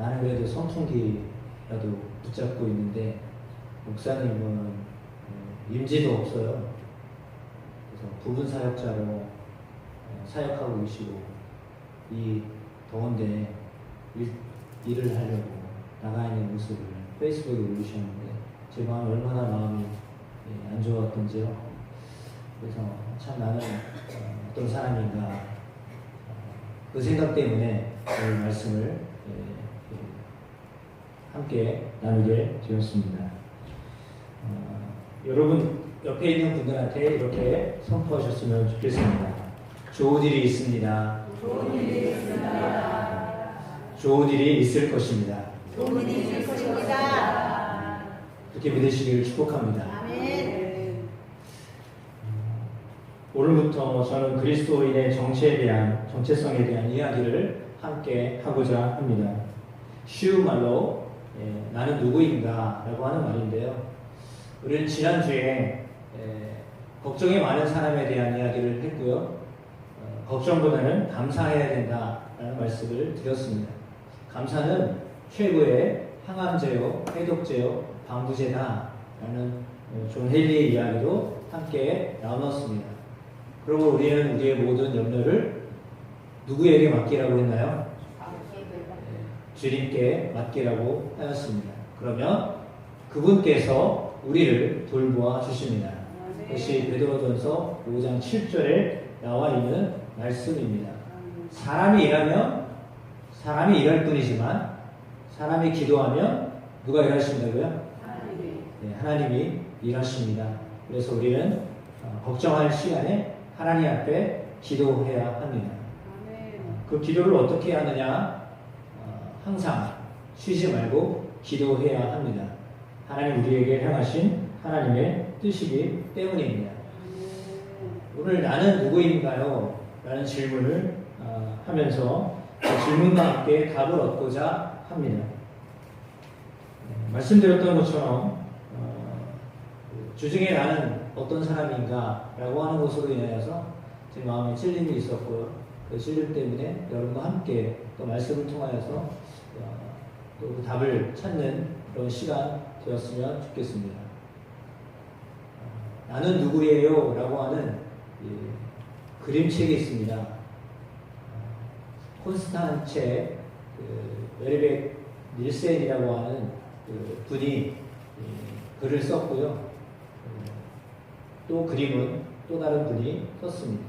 나는 그래도 선풍기라도 붙잡고 있는데 목사님은 임지도 없어요. 그래서 부분 사역자로 사역하고 계시고 이 더운데 일을 하려고 나가 있는 모습을 페이스북에 올리셨는데 제 마음이 얼마나 마음이 안 좋았던지요. 그래서 참 나는 어떤 사람인가 그 생각 때문에 오늘 말씀을 함께 나누게 되었습니다. 여러분 옆에 있는 분들한테 이렇게 선포하셨으면 좋겠습니다. 좋은 일이 있습니다. 좋은 일이 있습니다. 좋은 일이 있을 것입니다. 좋은 일이 있을 것입니다. 그렇게 믿으시기를 축복합니다. 아멘. 오늘부터 저는 그리스도인의 정체성에 대한 이야기를 함께 하고자 합니다. 쉬운 말로 나는 누구인가 라고 하는 말인데요. 우리는 지난주에 걱정이 많은 사람에 대한 이야기를 했고요. 걱정보다는 감사해야 된다라는 말씀을 드렸습니다. 감사는 최고의 항암제요, 해독제요, 방부제다라는 존 헨리의 이야기도 함께 나눴습니다. 그리고 우리는 우리의 모든 염려를 누구에게 맡기라고 했나요? 주님께 맡기라고 하였습니다. 그러면 그분께서 우리를 돌보아 주십니다. 그것이 베드로전서 5장 7절에 나와 있는 말씀입니다. 사람이 일하면 사람이 일할 뿐이지만 사람이 기도하면 누가 일하신다고요? 하나님이 일하십니다. 그래서 우리는 걱정할 시간에 하나님 앞에 기도해야 합니다. 그 기도를 어떻게 하느냐? 항상 쉬지 말고 기도해야 합니다. 하나님 우리에게 향하신 하나님의 뜻이기 때문입니다. 오늘 나는 누구인가요? 라는 질문을 하면서 그 질문과 함께 답을 얻고자 합니다. 말씀드렸던 것처럼 주중에 나는 어떤 사람인가 라고 하는 것으로 인하여서 제 마음에 찔림이 있었고요. 그 찔림 때문에 여러분과 함께 또 말씀을 통하여서 또 그 답을 찾는 그런 시간 되었으면 좋겠습니다. 나는 누구예요? 라고 하는 그림책이 있습니다. 콘스탄체 웨르벡 닐센이라고 하는 분이 글을 썼고요. 또 그림은 또 다른 분이 썼습니다.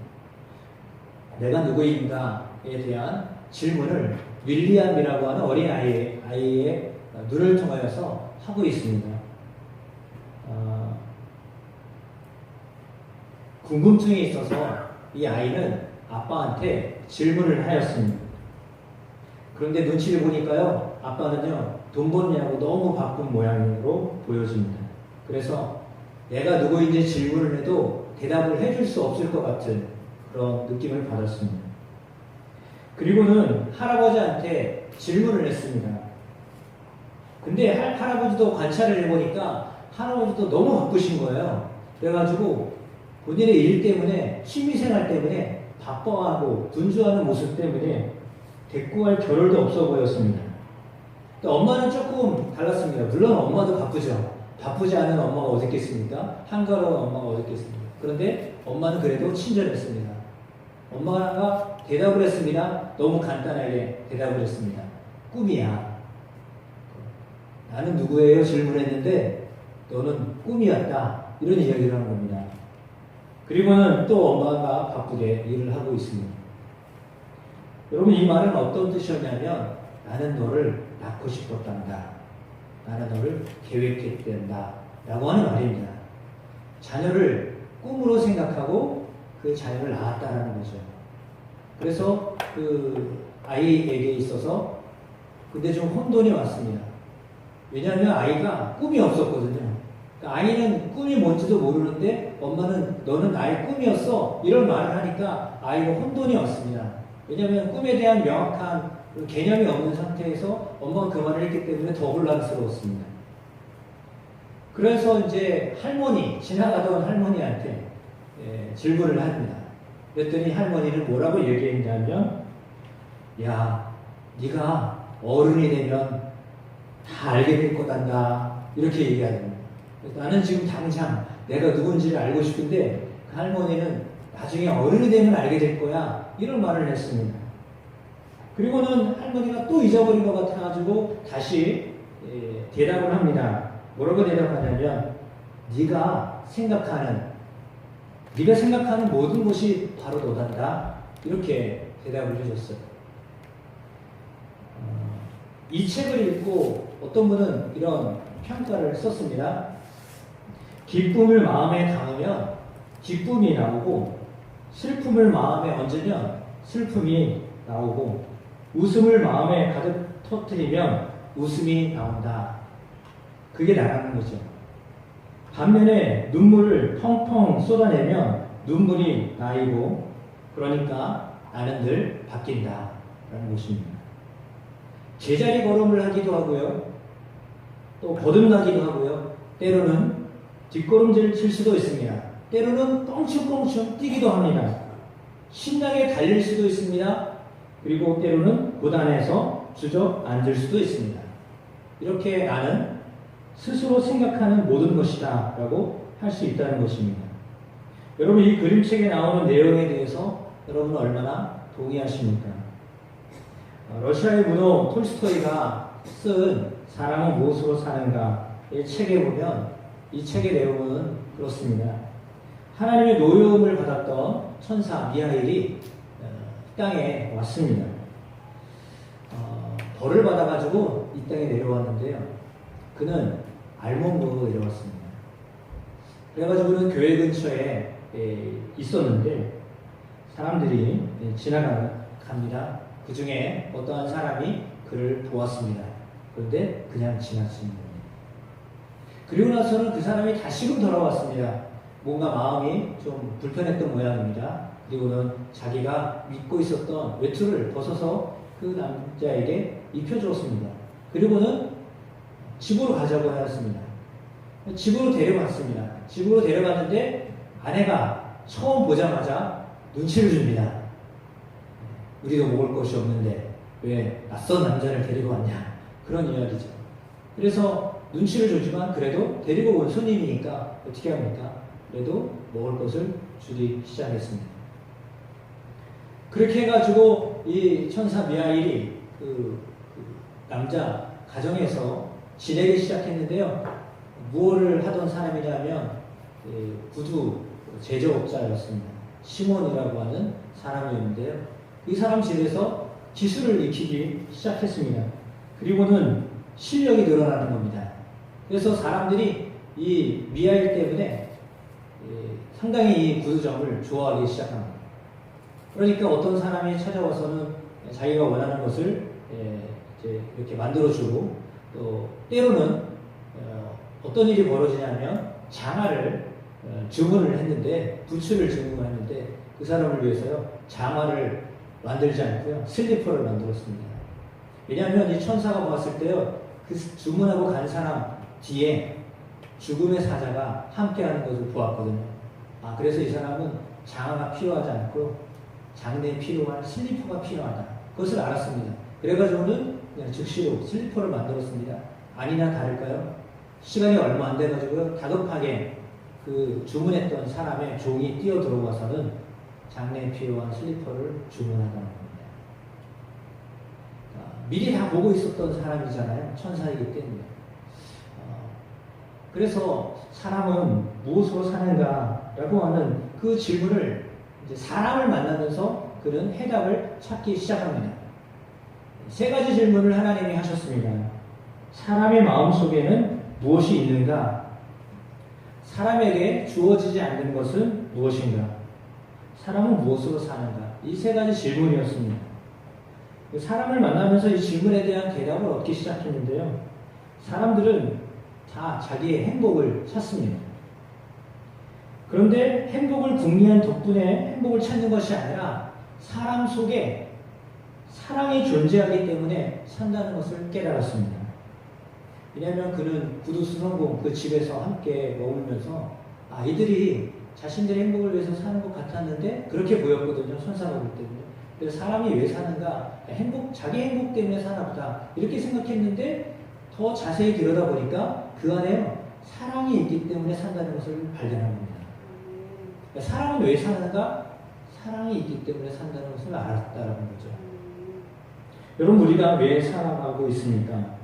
내가 누구인가에 대한 질문을 윌리엄이라고 하는 어린 아이의 눈을 통하여서 하고 있습니다. 궁금증이 있어서 이 아이는 아빠한테 질문을 하였습니다. 그런데 눈치를 보니까요, 아빠는요, 돈 벌냐고 너무 바쁜 모양으로 보여집니다. 그래서 내가 누구인지 질문을 해도 대답을 해줄 수 없을 것 같은 그런 느낌을 받았습니다. 그리고는 할아버지한테 질문을 했습니다. 근데 할아버지도 관찰을 해보니까 할아버지도 너무 바쁘신 거예요. 그래가지고 본인의 일 때문에, 취미생활 때문에 바빠하고 분주하는 모습 때문에 대꾸할 겨를도 없어 보였습니다. 또 엄마는 조금 달랐습니다. 물론 엄마도 바쁘죠. 바쁘지 않은 엄마가 어디 있겠습니까? 한가로운 엄마가 어디 있겠습니까? 그런데 엄마는 그래도 친절했습니다. 엄마가 대답을 했습니다. 너무 간단하게 대답을 했습니다. 꿈이야. 나는 누구예요? 질문했는데 너는 꿈이었다. 이런 이야기를 하는 겁니다. 그리고는 또 엄마가 바쁘게 일을 하고 있습니다. 여러분, 이 말은 어떤 뜻이었냐면 나는 너를 낳고 싶었단다. 나는 너를 계획했단다. 라고 하는 말입니다. 자녀를 꿈으로 생각하고 그 자녀를 낳았다라는 거죠. 그래서 그 아이에게 있어서 근데 좀 혼돈이 왔습니다. 왜냐하면 아이가 꿈이 없었거든요. 그러니까 아이는 꿈이 뭔지도 모르는데 엄마는 너는 나의 꿈이었어 이런 말을 하니까 아이가 혼돈이 왔습니다. 왜냐하면 꿈에 대한 명확한 개념이 없는 상태에서 엄마가 그 말을 했기 때문에 더 혼란스러웠습니다. 그래서 이제 지나가던 할머니한테 질문을 합니다. 그랬더니 할머니는 뭐라고 얘기했냐면, 야, 네가 어른이 되면 다 알게 될 거단다. 이렇게 얘기하는 거예요. 나는 지금 당장 내가 누군지를 알고 싶은데 그 할머니는 나중에 어른이 되면 알게 될 거야. 이런 말을 했습니다. 그리고는 할머니가 또 잊어버린 것 같아가지고 다시 대답을 합니다. 뭐라고 대답하냐면 네가 생각하는 모든 것이 바로 너단다. 이렇게 대답을 해줬어요. 이 책을 읽고 어떤 분은 이런 평가를 썼습니다. 기쁨을 마음에 담으면 기쁨이 나오고 슬픔을 마음에 얹으면 슬픔이 나오고 웃음을 마음에 가득 터뜨리면 웃음이 나온다. 그게 나라는 거죠. 반면에 눈물을 펑펑 쏟아내면 눈물이 나이고 그러니까 나는 늘 바뀐다 라는 것입니다. 제자리 걸음을 하기도 하고요. 또 거듭나기도 하고요. 때로는 뒷걸음질을 칠 수도 있습니다. 때로는 껑충껑충 뛰기도 합니다. 신나게 달릴 수도 있습니다. 그리고 때로는 고단해서 주저앉을 수도 있습니다. 이렇게 나는 스스로 생각하는 모든 것이다 라고 할 수 있다는 것입니다. 여러분 이 그림책에 나오는 내용에 대해서 여러분은 얼마나 동의하십니까? 러시아의 문호 톨스토이가 쓴 사람은 무엇으로 사는가 이 책에 보면 이 책의 내용은 그렇습니다. 하나님의 노여움을 받았던 천사 미하일이 땅에 왔습니다. 벌을 받아가지고 이 땅에 내려왔는데요. 그는 알몬드로 내려왔습니다. 그래가지고는 교회 근처에 있었는데 사람들이 지나갑니다. 그 중에 어떠한 사람이 그를 보았습니다. 그런데 그냥 지나친 겁니다. 그리고 나서는 그 사람이 다시금 돌아왔습니다. 뭔가 마음이 좀 불편했던 모양입니다. 그리고는 자기가 믿고 있었던 외투를 벗어서 그 남자에게 입혀주었습니다. 그리고는 집으로 가자고 하였습니다. 집으로 데려갔습니다. 집으로 데려갔는데 아내가 처음 보자마자 눈치를 줍니다. 우리도 먹을 것이 없는데 왜 낯선 남자를 데리고 왔냐. 그런 이야기죠. 그래서 눈치를 주지만 그래도 데리고 온 손님이니까 어떻게 합니까? 그래도 먹을 것을 주기 시작했습니다. 그렇게 해가지고 이 천사 미하일이 그 남자 가정에서 지내기 시작했는데요. 무엇을 하던 사람이냐면 구두 제조업자였습니다. 시몬이라고 하는 사람이었는데요. 이 사람 집에서 기술을 익히기 시작했습니다. 그리고는 실력이 늘어나는 겁니다. 그래서 사람들이 이 미하일 때문에 상당히 이 구두점을 좋아하기 시작합니다. 그러니까 어떤 사람이 찾아와서는 자기가 원하는 것을 이제 이렇게 만들어주고 또 때로는 어떤 일이 벌어지냐면 장화를 주문을 했는데 부츠를 주문을 했는데 그 사람을 위해서요 장화를 만들지 않고요 슬리퍼를 만들었습니다. 왜냐하면 이 천사가 봤을 때요 그 주문하고 간 사람 뒤에 죽음의 사자가 함께하는 것을 보았거든요. 그래서 이 사람은 장화가 필요하지 않고 장래에 필요한 슬리퍼가 필요하다. 그것을 알았습니다. 그래가지고는 그냥 즉시로 슬리퍼를 만들었습니다. 아니나 다를까요? 시간이 얼마 안 돼가지고요 다급하게 그 주문했던 사람의 종이 뛰어 들어와서는 장래에 필요한 슬리퍼를 주문하다는 겁니다. 미리 다 보고 있었던 사람이잖아요. 천사이기 때문에. 그래서 사람은 무엇으로 사는가라고 하는 그 질문을 이제 사람을 만나면서 그는 해답을 찾기 시작합니다. 세 가지 질문을 하나님이 하셨습니다. 사람의 마음속에는 무엇이 있는가? 사람에게 주어지지 않는 것은 무엇인가? 사람은 무엇으로 사는가? 이 세 가지 질문이었습니다. 사람을 만나면서 이 질문에 대한 대답을 얻기 시작했는데요. 사람들은 다 자기의 행복을 찾습니다. 그런데 행복을 궁리한 덕분에 행복을 찾는 것이 아니라 사람 속에 사랑이 존재하기 때문에 산다는 것을 깨달았습니다. 왜냐하면 그는 구두수성공 그 집에서 함께 머물면서 아이들이 자신들의 행복을 위해서 사는 것 같았는데 그렇게 보였거든요. 천사가 볼 때는요. 그래서 사람이 왜 사는가? 자기 행복 때문에 사나 보다. 이렇게 생각했는데 더 자세히 들여다보니까 그 안에 사랑이 있기 때문에 산다는 것을 발견한 겁니다. 그러니까 사람은 왜 사는가? 사랑이 있기 때문에 산다는 것을 알았다는 거죠. 여러분, 우리가 왜 살아가고 있습니까?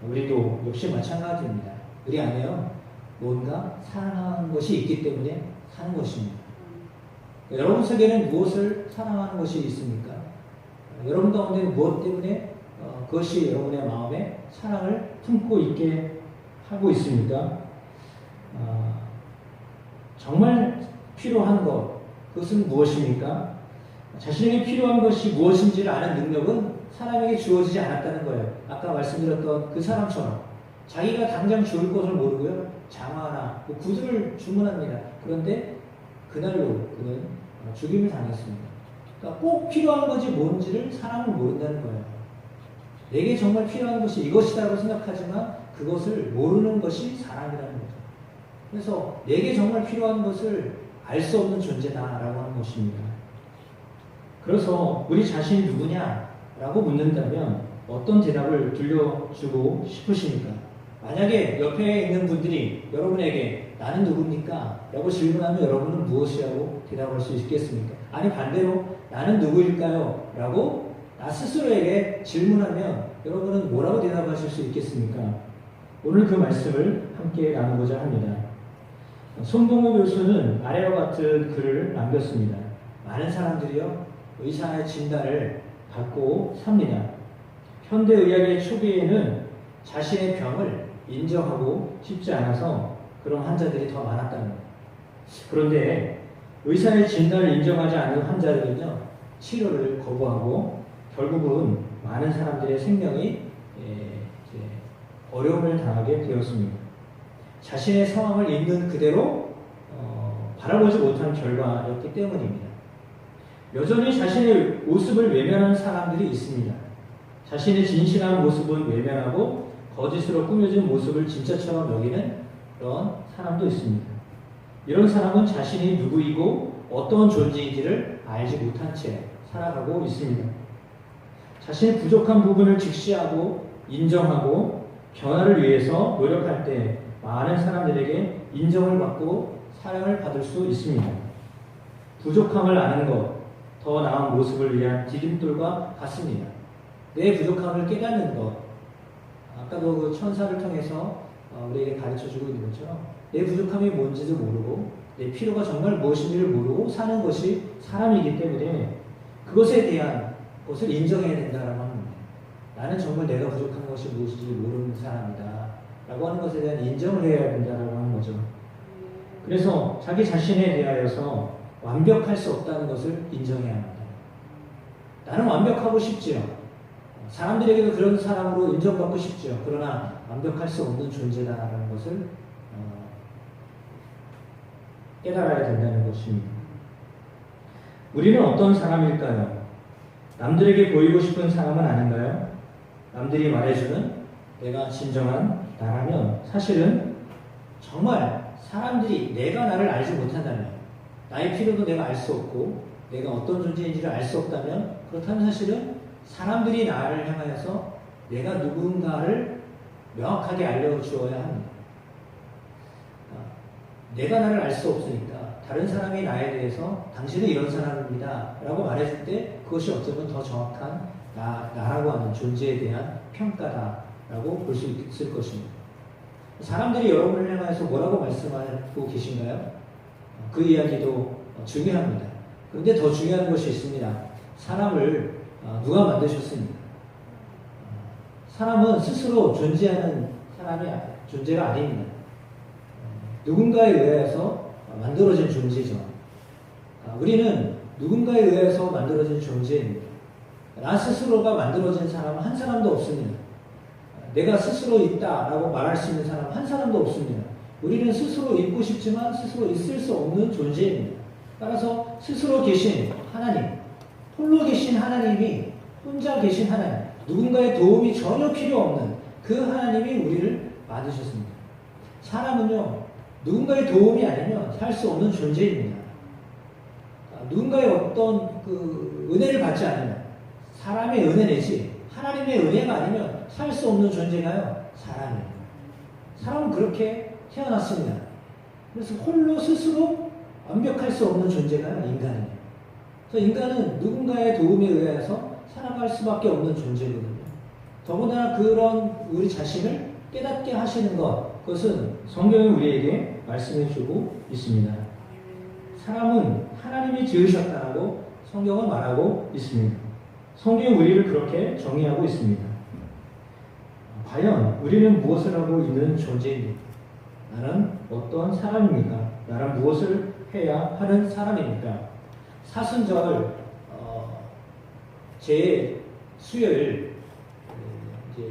우리도 역시 마찬가지입니다. 우리 안에요, 뭔가 사랑하는 것이 있기 때문에 사는 것입니다. 여러분 속에는 무엇을 사랑하는 것이 있습니까? 여러분 가운데 무엇 때문에 그것이 여러분의 마음에 사랑을 품고 있게 하고 있습니까? 정말 필요한 것, 그것은 무엇입니까? 자신에게 필요한 것이 무엇인지를 아는 능력은 사람에게 주어지지 않았다는 거예요. 아까 말씀드렸던 그 사람처럼 자기가 당장 주울 것을 모르고요, 장화나 구두를 주문합니다. 그런데 그날로 그는 죽임을 당했습니다. 그러니까 꼭 필요한 것이 뭔지를 사람은 모른다는 거예요. 내게 정말 필요한 것이 이것이다라고 생각하지만 그것을 모르는 것이 사람이라는 거죠. 그래서 내게 정말 필요한 것을 알 수 없는 존재다라고 하는 것입니다. 그래서 우리 자신이 누구냐라고 묻는다면 어떤 대답을 들려주고 싶으십니까? 만약에 옆에 있는 분들이 여러분에게 나는 누굽니까? 라고 질문하면 여러분은 무엇이라고 대답할 수 있겠습니까? 아니 반대로 나는 누구일까요? 라고 나 스스로에게 질문하면 여러분은 뭐라고 대답하실 수 있겠습니까? 오늘 그 말씀을 함께 나누고자 합니다. 손동호 교수는 아래와 같은 글을 남겼습니다. 많은 사람들이요, 의사의 진단을 받고 삽니다. 현대의학의 초기에는 자신의 병을 인정하고 싶지 않아서 그런 환자들이 더 많았다는 거예요. 그런데 의사의 진단을 인정하지 않는 환자들은요, 치료를 거부하고 결국은 많은 사람들의 생명이 어려움을 당하게 되었습니다. 자신의 상황을 있는 그대로 바라보지 못한 결과였기 때문입니다. 여전히 자신의 모습을 외면하는 사람들이 있습니다. 자신의 진실한 모습은 외면하고 거짓으로 꾸며진 모습을 진짜처럼 여기는 그런 사람도 있습니다. 이런 사람은 자신이 누구이고 어떤 존재인지를 알지 못한 채 살아가고 있습니다. 자신의 부족한 부분을 직시하고 인정하고 변화를 위해서 노력할 때 많은 사람들에게 인정을 받고 사랑을 받을 수 있습니다. 부족함을 아는 것, 더 나은 모습을 위한 디딤돌과 같습니다. 내 부족함을 깨닫는 것, 아까도 그 천사를 통해서 우리에게 가르쳐주고 있는 것처럼 내 부족함이 뭔지도 모르고 내 필요가 정말 무엇인지를 모르고 사는 것이 사람이기 때문에 그것에 대한 것을 인정해야 된다라고 하는 겁니다. 나는 정말 내가 부족한 것이 무엇인지 모르는 사람이다 라고 하는 것에 대한 인정을 해야 된다라고 하는 거죠. 그래서 자기 자신에 대하여서 완벽할 수 없다는 것을 인정해야 합니다. 나는 완벽하고 싶지요. 사람들에게도 그런 사람으로 인정받고 싶지요. 그러나 완벽할 수 없는 존재다라는 것을 깨달아야 된다는 것입니다. 우리는 어떤 사람일까요? 남들에게 보이고 싶은 사람은 아닌가요? 남들이 말해주는 내가 진정한 나라면 사실은 정말 사람들이 내가 나를 알지 못한다면, 나의 필요도 내가 알 수 없고 내가 어떤 존재인지를 알 수 없다면, 그렇다면 사실은 사람들이 나를 향하여서 내가 누군가를 명확하게 알려주어야 합니다. 내가 나를 알 수 없으니까 다른 사람이 나에 대해서 당신은 이런 사람입니다 라고 말해줄 때 그것이 어쩌면 더 정확한 나라고 하는 존재에 대한 평가다라고 볼 수 있을 것입니다. 사람들이 여러분을 향해서 뭐라고 말씀하고 계신가요? 그 이야기도 중요합니다. 그런데 더 중요한 것이 있습니다. 사람을 누가 만드셨습니까? 사람은 스스로 존재하는 존재가 아닙니다. 누군가에 의해서 만들어진 존재죠. 우리는 누군가에 의해서 만들어진 존재입니다. 나 스스로가 만들어진 사람은 한 사람도 없습니다. 내가 스스로 있다라고 말할 수 있는 사람은 한 사람도 없습니다. 우리는 스스로 있고 싶지만 스스로 있을 수 없는 존재입니다. 따라서 스스로 계신 하나님, 홀로 계신 하나님이, 혼자 계신 하나님, 누군가의 도움이 전혀 필요 없는 그 하나님이 우리를 만드셨습니다. 사람은요, 누군가의 도움이 아니면 살 수 없는 존재입니다. 누군가의 어떤 그 은혜를 받지 않으면 사람의 은혜내지 하나님의 은혜가 아니면 살 수 없는 존재가요 사람이에요. 사람은 그렇게 태어났습니다. 그래서 홀로 스스로 완벽할 수 없는 존재가 인간이에요. 그래서 인간은 누군가의 도움에 의해서 살아갈 수밖에 없는 존재거든요. 더군다나 그런 우리 자신을 깨닫게 하시는 것, 그것은 성경이 우리에게 말씀해 주고 있습니다. 사람은 하나님이 지으셨다라고 성경은 말하고 있습니다. 성경이 우리를 그렇게 정의하고 있습니다. 과연 우리는 무엇을 하고 있는 존재입니까? 나는 어떤 사람입니까? 나는 무엇을 해야 하는 사람입니까? 사순절 제 수요일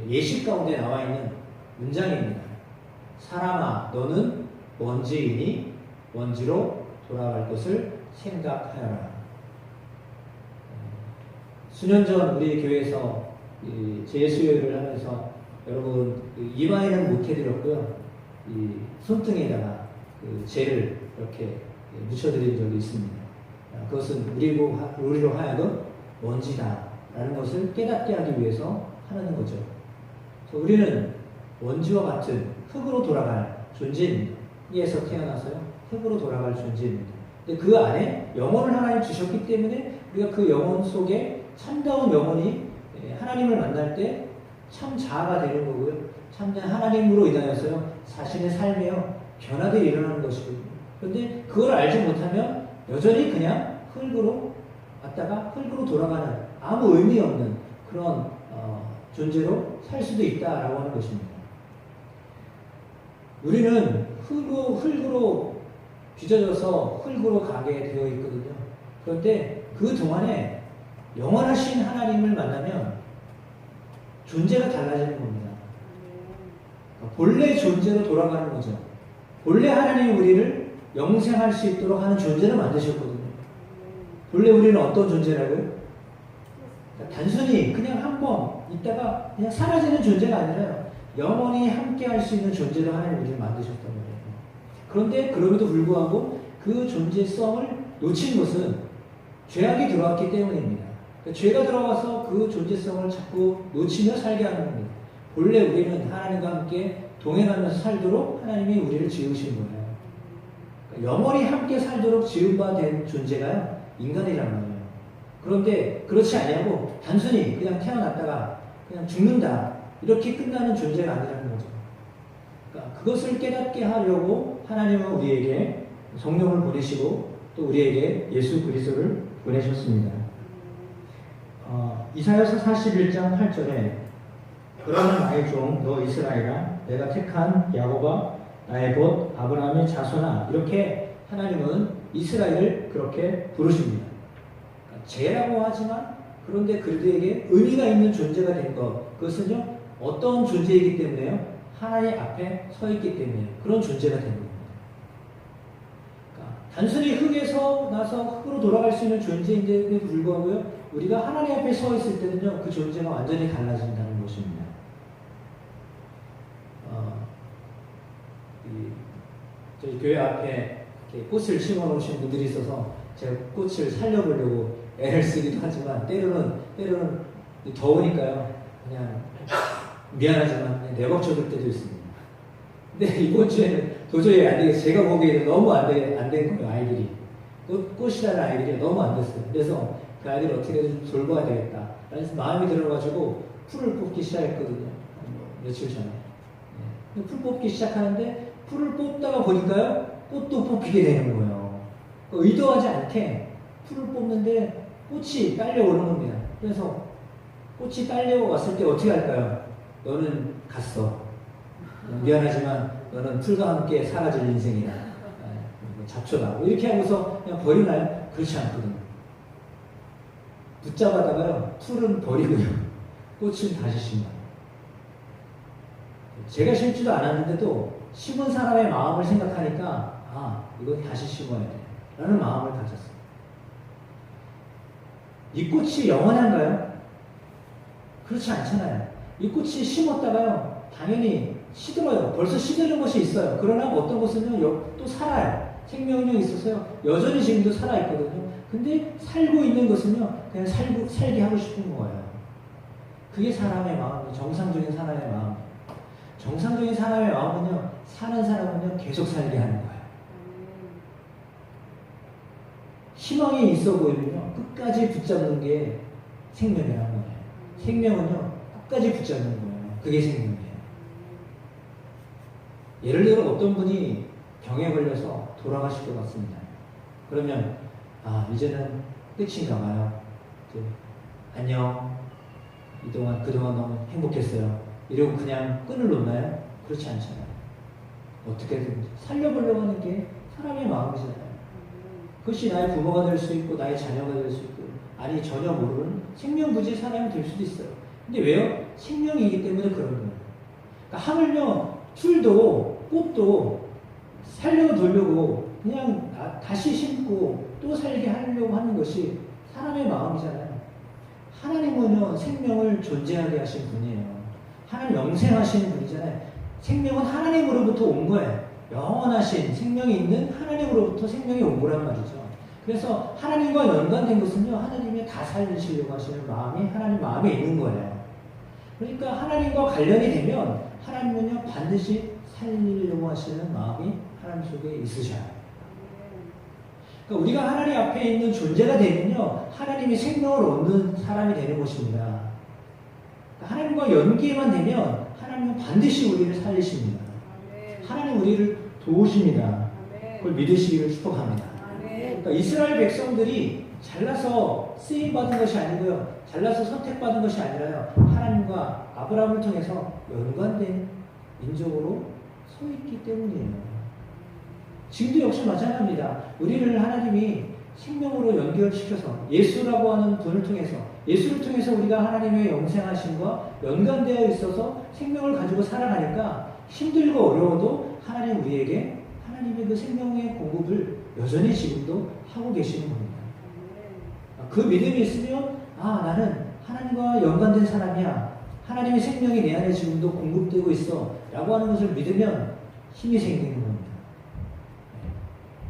예식 가운데 나와 있는 문장입니다. 사람아, 너는 먼지이니 먼지로 돌아갈 것을 생각하여라. 수년 전 우리 교회에서 제 수요일을 하면서 여러분 이마에는 못 해드렸고요. 이 손등에다가 재를 이렇게 묻혀드린 적이 있습니다. 그것은 우리로 하여금 먼지다라는 것을 깨닫게 하기 위해서 하는 거죠. 우리는 먼지와 같은 흙으로 돌아갈 존재입니다. 이에서 태어나서요 흙으로 돌아갈 존재입니다. 근데 그 안에 영혼을 하나님 주셨기 때문에 우리가 그 영혼 속에 참다운 영혼이 하나님을 만날 때 참 자아가 되는 거고요. 참된 하나님으로 인하여서요 자신의 삶에요 변화들이 일어나는 것이거든요. 그런데 그걸 알지 못하면 여전히 그냥 흙으로 왔다가 흙으로 돌아가는 아무 의미 없는 그런 존재로 살 수도 있다라고 하는 것입니다. 우리는 흙으로 빚어져서 흙으로 가게 되어 있거든요. 그런데 그 동안에 영원하신 하나님을 만나면 존재가 달라지는 겁니다. 본래 존재로 돌아가는 거죠. 본래 하나님이 우리를 영생할 수 있도록 하는 존재를 만드셨거든요. 본래 우리는 어떤 존재라고요? 단순히 그냥 한번 있다가 그냥 사라지는 존재가 아니라요. 영원히 함께 할 수 있는 존재로 하나님 우리를 만드셨단 말이에요. 그런데 그럼에도 불구하고 그 존재성을 놓친 것은 죄악이 들어왔기 때문입니다. 그러니까 죄가 들어와서 그 존재성을 자꾸 놓치며 살게 하는 겁니다. 본래 우리는 하나님과 함께 동행하면서 살도록 하나님이 우리를 지으신 거예요. 그러니까 영원히 함께 살도록 지은 바 된 존재가요 인간이란 말이에요. 그런데 그렇지 아니하고 단순히 그냥 태어났다가 그냥 죽는다 이렇게 끝나는 존재가 아니라는 거죠. 그러니까 그것을 깨닫게 하려고 하나님은 우리에게 성령을 보내시고 또 우리에게 예수 그리스도를 보내셨습니다. 이사야서 41장 8절에 그러나 나의 종 너 이스라엘아 내가 택한 야곱아 나의 봇 아브라함의 자손아 이렇게 하나님은 이스라엘을 그렇게 부르십니다. 그러니까 죄라고 하지만 그런데 그들에게 의미가 있는 존재가 된 것 그것은요 어떤 존재이기 때문에요? 하나님 앞에 서 있기 때문에 그런 존재가 된 겁니다. 그러니까 단순히 흙에서 나서 흙으로 돌아갈 수 있는 존재인데도 불구하고요 우리가 하나님 앞에 서 있을 때는요 그 존재가 완전히 달라진다는 것입니다. 저희 교회 앞에 이렇게 꽃을 심어 놓으신 분들이 있어서 제가 꽃을 살려보려고 애를 쓰기도 하지만 때로는 더우니까요 그냥 미안하지만 그냥 내버려둘 때도 있습니다. 근데 이번 주에는 도저히 안 되겠어요. 제가 보기에는 너무 안 된 거예요 아이들이. 꽃이라는 아이들이 너무 안 됐어요. 그래서 그 아이들을 어떻게든 돌봐야 되겠다. 그래서 마음이 들어가지고 풀을 뽑기 시작했거든요. 며칠 전에. 네. 풀 뽑기 시작하는데 풀을 뽑다가 보니까요 꽃도 뽑히게 되는 거예요. 의도하지 않게 풀을 뽑는데 꽃이 딸려오는 겁니다. 그래서 꽃이 딸려왔을 때 어떻게 할까요? 너는 갔어. 미안하지만 너는 풀과 함께 사라질 인생이다. 잡초다. 이렇게 하고서 그냥 버리나요? 그렇지 않거든요. 붙잡아다가요 풀은 버리고요 꽃은 다시 심어요. 제가 심지도 않았는데도 심은 사람의 마음을 생각하니까 이건 다시 심어야 돼 라는 마음을 가졌어요. 이 꽃이 영원한가요? 그렇지 않잖아요. 이 꽃이 심었다가요 당연히 시들어요. 벌써 시드는 것이 있어요. 그러나 어떤 것은요 또 살아요. 생명력이 있어서요 여전히 지금도 살아있거든요. 근데 살고 있는 것은요, 그냥 살게 하고 싶은 거예요. 그게 사람의 마음이에요. 정상적인 사람의 마음. 정상적인 사람의 마음은요, 사는 사람은요, 계속 살게 하는 거예요. 희망이 있어 보이면요, 끝까지 붙잡는 게 생명이라는 거예요. 생명은요, 끝까지 붙잡는 거예요. 그게 생명이에요. 예를 들어 어떤 분이 병에 걸려서 돌아가실 것 같습니다. 그러면 이제는 끝인가 봐요. 이제 안녕. 그동안 너무 행복했어요. 이러고 그냥 끈을 놓나요? 그렇지 않잖아요. 어떻게든 살려보려고 하는 게 사람의 마음이잖아요. 그것이 나의 부모가 될 수 있고 나의 자녀가 될 수 있고 아니 전혀 모르는 생명부지의 사람이 될 수도 있어요. 근데 왜요? 생명이기 때문에 그런 거예요. 그러니까 하물며 풀도 꽃도 살려고 돌려고 그냥 다시 심고 또 살게 하려고 하는 것이 사람의 마음이잖아요. 하나님은요, 생명을 존재하게 하신 분이에요. 하나님 영생하신 분이잖아요. 생명은 하나님으로부터 온 거예요. 영원하신 생명이 있는 하나님으로부터 생명이 온 거란 말이죠. 그래서 하나님과 연관된 것은요, 하나님이 다 살리시려고 하시는 마음이 하나님 마음에 있는 거예요. 그러니까 하나님과 관련이 되면 하나님은요, 반드시 살리려고 하시는 마음이 하나님 속에 있으셔요. 그러니까 우리가 하나님 앞에 있는 존재가 되면요, 하나님이 생명을 얻는 사람이 되는 것입니다. 하나님과 연계만 되면 하나님은 반드시 우리를 살리십니다. 하나님 우리를 도우십니다. 그걸 믿으시기를 축복합니다. 그러니까 이스라엘 백성들이 잘나서 쓰임받은 것이 아니고요, 잘나서 선택받은 것이 아니라요, 하나님과 아브라함을 통해서 연관된 민족으로 서 있기 때문이에요. 지금도 역시 마찬가지입니다. 우리를 하나님이 생명으로 연결시켜서 예수라고 하는 분을 통해서, 예수를 통해서 우리가 하나님의 영생하심과 연관되어 있어서 생명을 가지고 살아가니까 힘들고 어려워도 하나님 우리에게 하나님의 그 생명의 공급을 여전히 지금도 하고 계시는 겁니다. 그 믿음이 있으면 나는 하나님과 연관된 사람이야. 하나님의 생명이 내 안에 지금도 공급되고 있어 라고 하는 것을 믿으면 힘이 생기는 겁니다.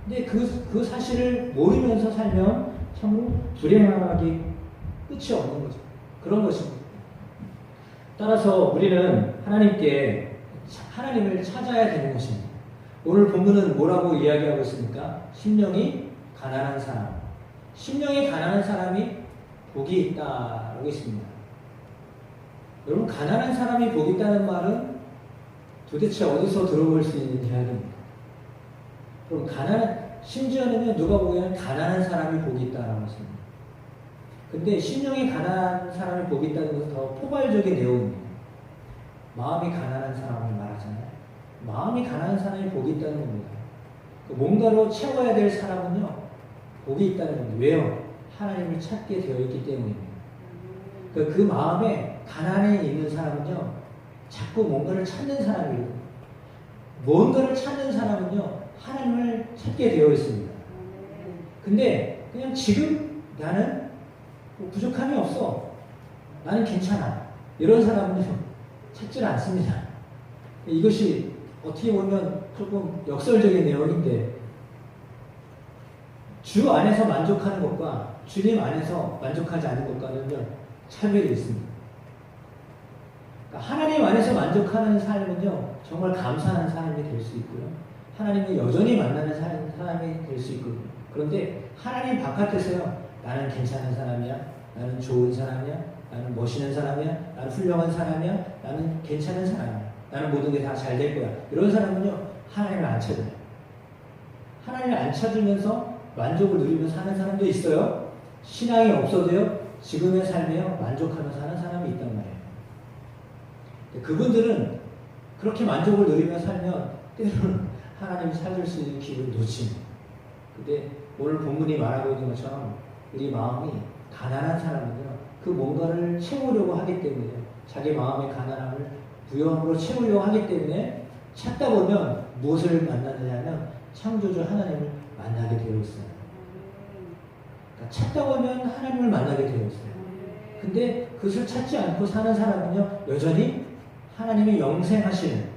근데 그 사실을 모르면서 살면 참으로 불행하기 끝이 없는 거죠. 그런 것입니다. 따라서 우리는 하나님을 찾아야 되는 것입니다. 오늘 본문은 뭐라고 이야기하고 있습니까? 심령이 가난한 사람. 심령이 가난한 사람이 복이 있다라고 있습니다. 여러분, 가난한 사람이 복이 있다는 말은 도대체 어디서 들어볼 수 있는 이야기입니까? 그럼 심지어는 누가 보기에는 가난한 사람이 복이 있다라고 했습니다. 근데 심령이 가난한 사람이 복이 있다는 것은 더 포괄적인 내용입니다. 마음이 가난한 사람을 말하잖아요. 마음이 가난한 사람이 복이 있다는 겁니다. 뭔가로 채워야 될 사람은요, 복이 있다는 겁니다. 왜요? 하나님을 찾게 되어 있기 때문입니다. 그 마음에 가난에 있는 사람은요, 자꾸 뭔가를 찾는 사람이에요. 뭔가를 찾는 사람은요, 하나님을 찾게 되어 있습니다. 근데 그냥 지금 나는 부족함이 없어. 나는 괜찮아. 이런 사람은요, 찾질 않습니다. 이것이 어떻게 보면 조금 역설적인 내용인데, 주 안에서 만족하는 것과 주님 안에서 만족하지 않는 것과는요, 차별이 있습니다. 그러니까 하나님 안에서 만족하는 삶은요, 정말 감사하는 삶이 될 수 있고요, 하나님을 여전히 만나는 사람이 될 수 있거든요. 그런데 하나님 바깥에서요, 나는 괜찮은 사람이야, 나는 좋은 사람이야, 나는 멋있는 사람이야, 나는 훌륭한 사람이야, 나는 괜찮은 사람이야, 나는 모든 게 다 잘 될 거야, 이런 사람은요, 하나님을 안 찾아요. 하나님을 안 찾으면서 만족을 누리며 사는 사람도 있어요. 신앙이 없어도요, 지금의 삶에요, 만족하며 사는 사람이 있단 말이에요. 그분들은 그렇게 만족을 누리며 살면 때로는 하나님을 찾을 수 있는 기회를 놓칩니다. 근데 오늘 본문이 말하고 있는 것처럼 우리 마음이 가난한 사람은요, 그 뭔가를 채우려고 하기 때문에, 자기 마음의 가난함을 부여함으로 채우려고 하기 때문에 찾다 보면 무엇을 만나느냐면 창조주 하나님을 만나게 되어 있어요. 그러니까 찾다 보면 하나님을 만나게 되어 있어요. 근데 그것을 찾지 않고 사는 사람은요, 여전히 하나님이 영생하시는,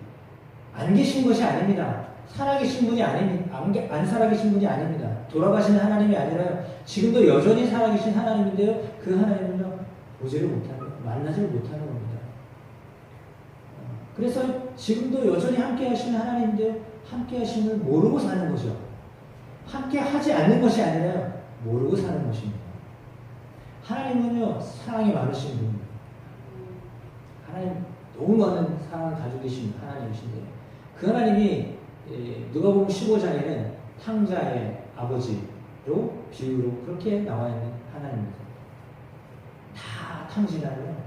안 계신 것이 아닙니다. 살아계신 분이 안 살아계신 분이 아닙니다. 돌아가신 하나님이 아니라요. 지금도 여전히 살아계신 하나님인데요. 그 하나님은요, 보지를 못하는, 만나지를 못하는 겁니다. 그래서 지금도 여전히 함께 하시는 하나님인데요. 함께 하심을 모르고 사는 거죠. 함께 하지 않는 것이 아니라요. 모르고 사는 것입니다. 하나님은요, 사랑이 많으신 분입니다. 하나님, 너무 많은 사랑을 가지고 계신 하나님이신데, 그 하나님이 누가복음 15장에는 탕자의 아버지로 비유로 그렇게 나와 있는 하나님입니다. 다 탕진하면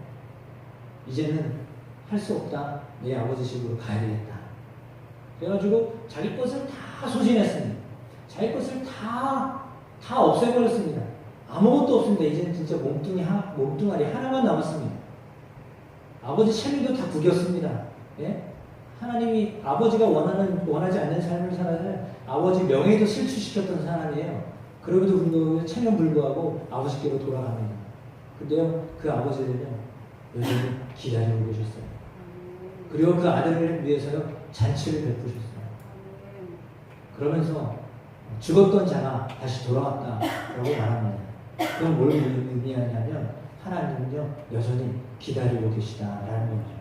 이제는 할 수 없다. 내 아버지 집으로 가야 되겠다. 그래가지고 자기 것을 다 소진했습니다. 자기 것을 다 없애버렸습니다. 아무것도 없습니다. 이제는 진짜 몸뚱아리 하나만 남았습니다. 아버지 채미도 다 구겼습니다. 예? 하나님이 아버지가 원하지 않는 삶을 살아야 아버지 명예도 실추시켰던 사람이에요. 그럼에도 불구하고 천연불구하고 아버지께로 돌아갑니다. 근데요, 그 아버지는요, 여전히 기다리고 계셨어요. 그리고 그 아들을 위해서요, 잔치를 베푸셨어요. 그러면서 죽었던 자가 다시 돌아왔다라고 말합니다. 그건 뭘 의미하냐면 하나님은요, 여전히 기다리고 계시다라는 거죠.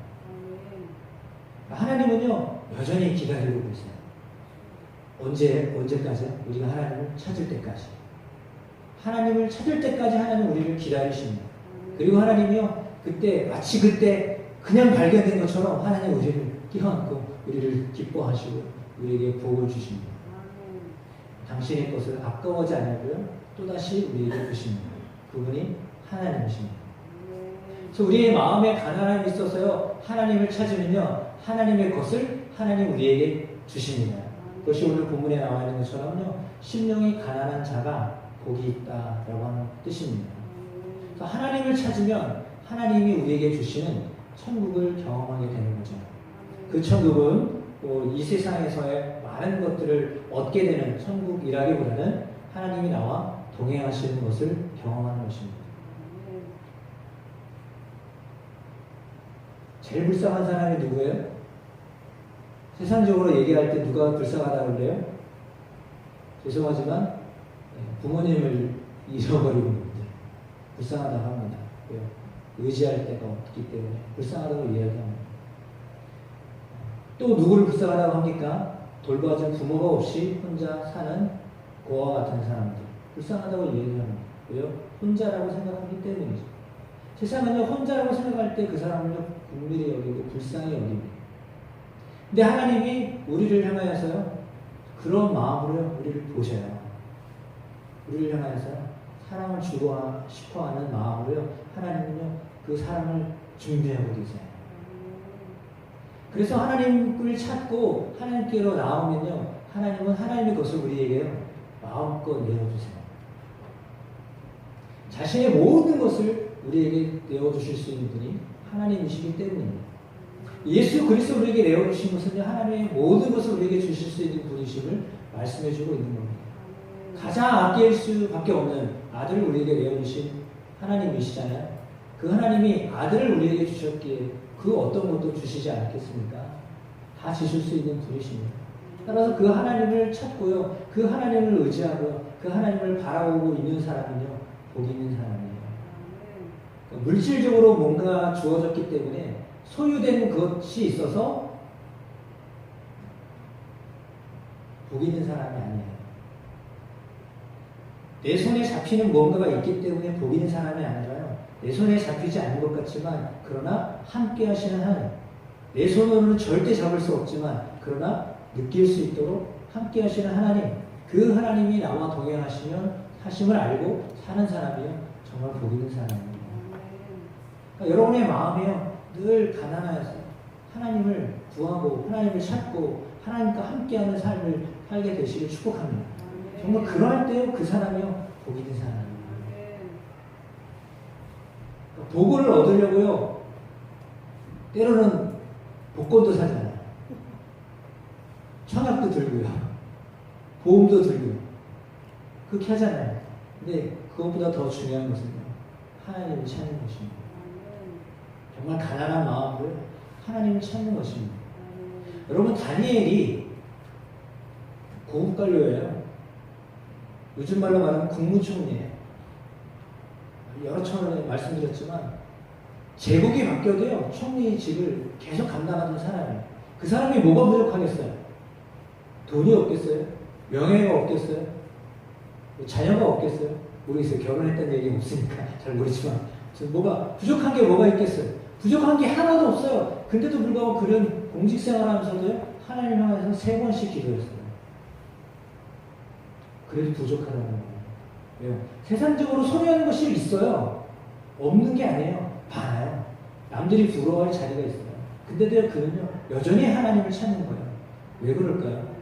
하나님은요, 여전히 기다리고 계세요. 언제까지요? 우리가 하나님을 찾을 때까지. 하나님을 찾을 때까지 하나님 우리를 기다리십니다. 그리고 하나님이요, 마치 그때 그냥 발견된 것처럼 하나님 우리를 끼어안고 우리를 기뻐하시고 우리에게 복을 주십니다. 당신의 것을 아까워하지 않으고요, 또다시 우리에게 주십니다. 그분이 하나님이십니다. 그래서 우리의 마음에 가난함이 있어서요, 하나님을 찾으면요, 하나님의 것을 하나님 우리에게 주십니다. 그것이 오늘 본문에 나와 있는 것처럼요, 심령이 가난한 자가 복이 있다라고 하는 뜻입니다. 그래서 하나님을 찾으면 하나님이 우리에게 주시는 천국을 경험하게 되는 거죠. 그 천국은 이 세상에서의 많은 것들을 얻게 되는 천국이라기보다는 하나님이 나와 동행하시는 것을 경험하는 것입니다. 제일 불쌍한 사람이 누구예요? 세상적으로 얘기할 때 누가 불쌍하다고 그래요? 죄송하지만 부모님을 잃어버리는 분들 불쌍하다고 합니다. 의지할 데가 없기 때문에 불쌍하다고 이야기합니다. 또 누구를 불쌍하다고 합니까? 돌봐준 부모가 없이 혼자 사는 고아와 같은 사람들 불쌍하다고 이야기합니다. 왜요? 혼자라고 생각하기 때문이죠. 세상은요, 혼자라고 생각할 때 그 사람을 은밀히 여기고 불쌍히 여깁니다. 근데 하나님이 우리를 향하여서요, 그런 마음으로 우리를 보셔요. 우리를 향하여서 사랑을 주고 싶어하는 마음으로요, 하나님은요, 그 사랑을 준비하고 계세요. 그래서 하나님을 찾고 하나님께로 나오면요, 하나님은 하나님의 것을 우리에게요, 마음껏 내어주세요. 자신의 모든 것을 우리에게 내어주실 수 있는 분이 하나님이시기 때문입니다. 예수 그리스도 우리에게 내어주신 것은 하나님의 모든 것을 우리에게 주실 수 있는 분이심을 말씀해주고 있는 겁니다. 가장 아낄 수밖에 없는 아들을 우리에게 내어주신 하나님이시잖아요. 그 하나님이 아들을 우리에게 주셨기에 그 어떤 것도 주시지 않겠습니까? 다 주실 수 있는 분이십니다. 따라서 그 하나님을 찾고요, 그 하나님을 의지하고요, 그 하나님을 바라보고 있는 사람은요, 복 있는 사람이에요. 그러니까 물질적으로 뭔가 주어졌기 때문에 소유된 것이 있어서 복 있는 사람이 아니에요. 내 손에 잡히는 뭔가가 있기 때문에 복 있는 사람이 아니라요, 내 손에 잡히지 않는 것 같지만 그러나 함께 하시는 하나님, 내 손으로는 절대 잡을 수 없지만 그러나 느낄 수 있도록 함께 하시는 하나님, 그 하나님이 나와 동행하시면 하심을 알고 사는 사람이요, 정말 복 있는 사람입니다. 그러니까 여러분의 마음이요, 늘 가난하여서 하나님을 구하고 하나님을 찾고 하나님과 함께하는 삶을 살게 되시길 축복합니다. 정말 그럴 때요, 그 사람이요, 복 있는 사람입니다. 복을 얻으려고요, 때로는 복권도 사잖아요. 청약도 들고요, 보험도 들고요, 그렇게 하잖아요. 근데 그것보다 더 중요한 것은 하나님을 찾는 것입니다. 정말 가난한 마음으로 하나님을 찾는 것입니다. 여러분, 다니엘이 고급 관료예요. 요즘 말로 말하면 국무총리예요. 여러 차례 말씀드렸지만 제국이 바뀌어도요 총리직을 계속 감당하는 사람이에요. 그 사람이 뭐가 부족하겠어요? 돈이 없겠어요? 명예가 없겠어요? 자녀가 없겠어요? 모르겠어요. 결혼했다는 얘기 없으니까 잘 모르지만 뭐가 부족한 게 뭐가 있겠어요? 부족한 게 하나도 없어요. 근데도 불구하고 그런 공직 생활하면서도요 하나님 향해서 3번씩 기도했어요. 그래도 부족하다는 거예요. 왜요? 세상적으로 소유하는 것이 있어요. 없는 게 아니에요. 많아요. 남들이 부러워할 자리가 있어요. 근데도 그는요 여전히 하나님을 찾는 거예요. 왜 그럴까요?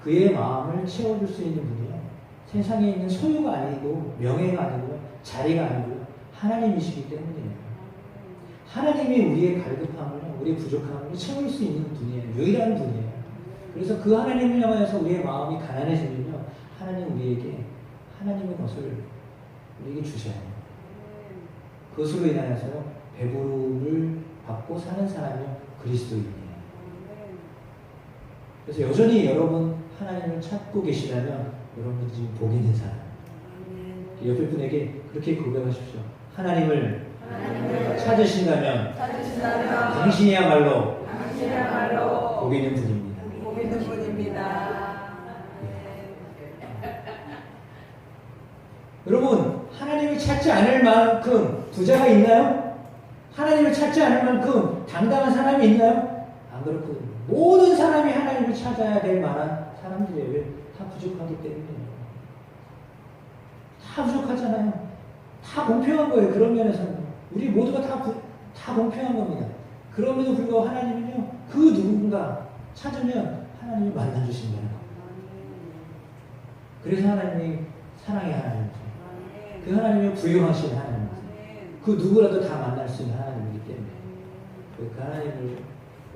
그의 마음을 채워줄 수 있는 분이요 세상에 있는 소유가 아니고 명예가 아니고 자리가 아니고 하나님이시기 때문이에요. 하나님이 우리의 갈급함을 우리의 부족함을 채울 수 있는 분이에요. 유일한 분이에요. 그래서 그 하나님을 향해서 우리의 마음이 가난해지면요 하나님 우리에게 하나님의 것을 우리에게 주셔요. 그것으로 인하여서 배부름을 받고 사는 사람이 그리스도인이에요. 그래서 여전히 여러분 하나님을 찾고 계시다면 여러분 지금 복 있는 사람. 옆에 분에게 그렇게 고백하십시오. 하나님을 찾으신다면 당신이야말로 복 있는 분입니다. 복 있는 분입니다. 여러분 하나님을 찾지 않을 만큼 부자가 있나요? 하나님을 찾지 않을 만큼 당당한 사람이 있나요? 안 그렇거든요. 모든 사람이 하나님을 찾아야 될 만한 사람들이에요. 왜? 다 부족하기 때문이에요. 다 부족하잖아요. 다 공평한 거예요. 그런 면에서는 우리 모두가 다 공평한 겁니다. 그럼에도 불구하고 하나님은요 그 누군가 찾으면 하나님이 만나주신다는 겁니다. 그래서 하나님이 사랑의 하나님이죠. 그 하나님이 부유하신 하나님이죠. 그 누구라도 다 만날 수 있는 하나님이기 때문에 그 하나님을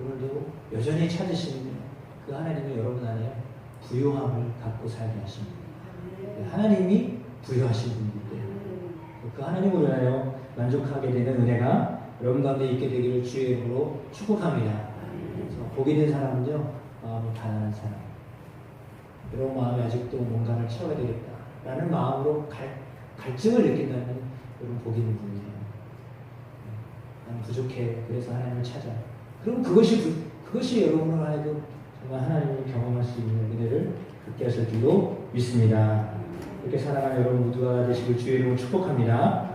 오늘도 여전히 찾으시면 그 하나님이 여러분 안에 부유함을 갖고 살게 하십니다. 하나님이 부유하신 분이기 때문에 그 하나님으로 인하여 만족하게 되는 은혜가 여러분 가운데 있게 되기를 주의 이름으로 축복합니다. 그래서 복 있는 사람은요 마음이 가난한 사람, 여러분 마음에 아직도 뭔가를 채워야 되겠다라는 마음으로 갈증을 느낀다면 여러분 복 있는 분이에요. 나는 부족해. 그래서 하나님을 찾아. 그럼 그것이 여러분을 하여금 정말 하나님을 경험할 수 있는 은혜를 갖게 하실 줄로 믿습니다. 이렇게 사랑하는 여러분 모두가 되시길 주의 이름으로 축복합니다.